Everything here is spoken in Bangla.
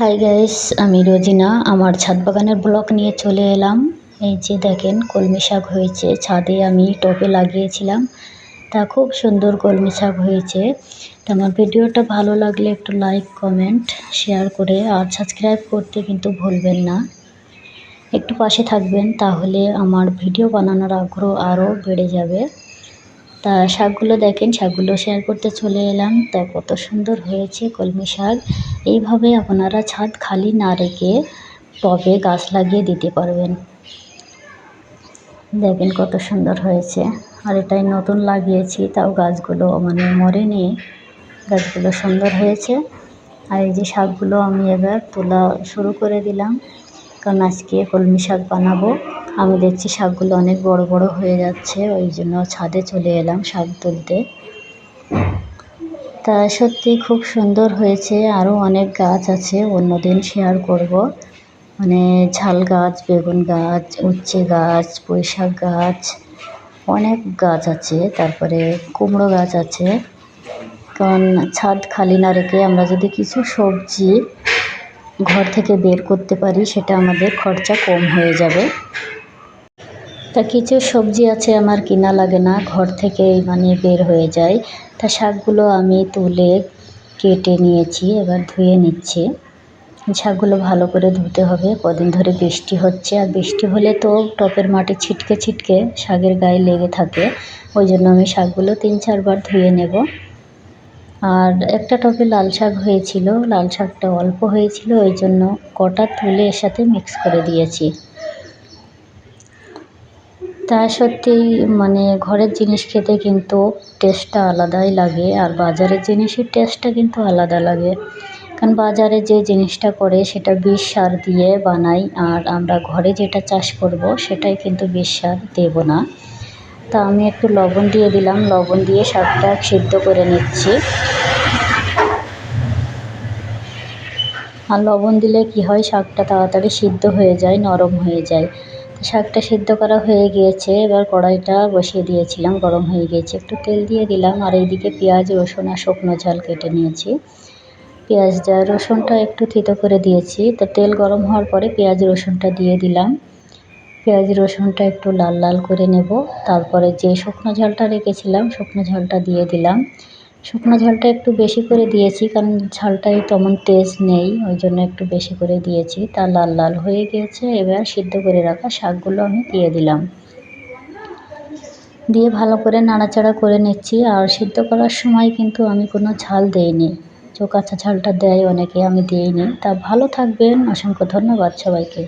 হাই গাইস, আমি রোজিনা আমার ছাদ বাগানের ব্লগ নিয়ে চলে এলাম। এই যে দেখেন কলমি শাক হয়েছে, ছাদে আমি টবে লাগিয়েছিলাম। তা খুব সুন্দর কলমি শাক হয়েছে। তো আমার ভিডিওটা ভালো লাগলে একটু লাইক কমেন্ট শেয়ার করে আর সাবস্ক্রাইব করতে কিন্তু ভুলবেন না। একটু পাশে থাকবেন, তাহলে আমার ভিডিও বানানোর আগ্রহ আরও বেড়ে যাবে। তা শাকগুলো দেখেন, শাকগুলো শেয়ার করতে চলে এলাম। তা কত সুন্দর হয়েছে কলমি শাক। এইভাবে আপনারা ছাদ খালি না রেখে টবে গাছ লাগিয়ে দিতে পারবেন। দেখেন কত সুন্দর হয়েছে। আর এটাই নতুন লাগিয়েছি, তাও গাছগুলো মরেনি, গাছগুলো সুন্দর হয়েছে। আর এই যে শাকগুলো আমি এবার তোলা শুরু করে দিলাম, কারণ আজকে কলমি শাক বানাবো। আমি দেখছি শাকগুলো অনেক বড় বড় হয়ে যাচ্ছে, ওই জন্য ছাদে চলে এলাম শাক তুলতে। তা সত্যি খুব সুন্দর হয়েছে। আরও অনেক গাছ আছে, অন্যদিন শেয়ার করব। ঝাল গাছ, বেগুন গাছ, উচ্ছে গাছ, পুঁইশাক গাছ, অনেক গাছ আছে। তারপরে কুমড়ো গাছ আছে। কারণ ছাদ খালি না রেখে আমরা যদি কিছু সবজি ঘর থেকে বের করতে পারি, সেটা আমাদের খরচা কম হয়ে যাবে। তা কিছু সবজি আছে আমার কিনা লাগে না, ঘর থেকেই বের হয়ে যায়। তা শাকগুলো আমি তুলে কেটে নিয়েছি, এবার ধুয়ে নিচ্ছি। শাকগুলো ভালো করে ধুতে হবে, কদিন ধরে বৃষ্টি হচ্ছে, আর বৃষ্টি হলে তো টবের মাটি ছিটকে ছিটকে শাকের গায়ে লেগে থাকে। ওই জন্য আমি শাকগুলো 3-4 বার ধুয়ে নেব। আর একটা টবে লাল শাক হয়েছিল, লাল শাকটা অল্প হয়েছিল, ওই জন্য কটা তুলে এর সাথে মিক্স করে দিয়েছি। তা সত্যিই ঘরের জিনিস খেতে কিন্তু টেস্টটা আলাদাই লাগে, আর বাজারের জিনিসের টেস্টটা কিন্তু আলাদা লাগে। কারণ বাজারে যে জিনিসটা করে সেটা বিষ সার দিয়ে বানাই, আর আমরা ঘরে যেটা চাষ করব সেটাই কিন্তু বিষ সার দেব না। তা আমি একটু লবণ দিয়ে দিলাম, লবণ দিয়ে শাকটা সিদ্ধ করে নিচ্ছি। আর লবণ দিলে কি হয়, শাকটা তাড়াতাড়ি সিদ্ধ হয়ে যায়, নরম হয়ে যায়। শাকটা সিদ্ধ করা হয়ে গিয়েছে, এবার কড়াইটা বসিয়ে দিয়েছিলাম, গরম হয়ে গিয়েছে, একটু তেল দিয়ে দিলাম। আর এইদিকে পেঁয়াজ, রসুন আর শুকনো ঝাল কেটে নিয়েছি। পেঁয়াজটা রসুনটা একটু থেতো করে দিয়েছি। তো তেল গরম হওয়ার পরে পেঁয়াজ রসুনটা দিয়ে দিলাম। পেঁয়াজ রসুনটা একটু লাল লাল করে নেব। তারপরে যে শুকনো ঝালটা রেখেছিলাম, শুকনো ঝালটা দিয়ে দিলাম। শুকনো ঝালটা একটু বেশি করে দিয়েছি, কারণ ঝালটায় তেমন টেস্ট নেই, ওই জন্য একটু বেশি করে দিয়েছি। তা লাল লাল হয়ে গিয়েছে, এবার সিদ্ধ করে রাখা শাকগুলো আমি দিয়ে দিলাম। দিয়ে ভালো করে নাড়াচাড়া করে নিচ্ছি। আর সিদ্ধ করার সময় কিন্তু আমি কোনো ঝাল দেইনি, যে কাঁচা ঝালটা দেয় অনেকে, আমি দিইনি। তা ভালো থাকবেন, অসংখ্য ধন্যবাদ সবাইকে।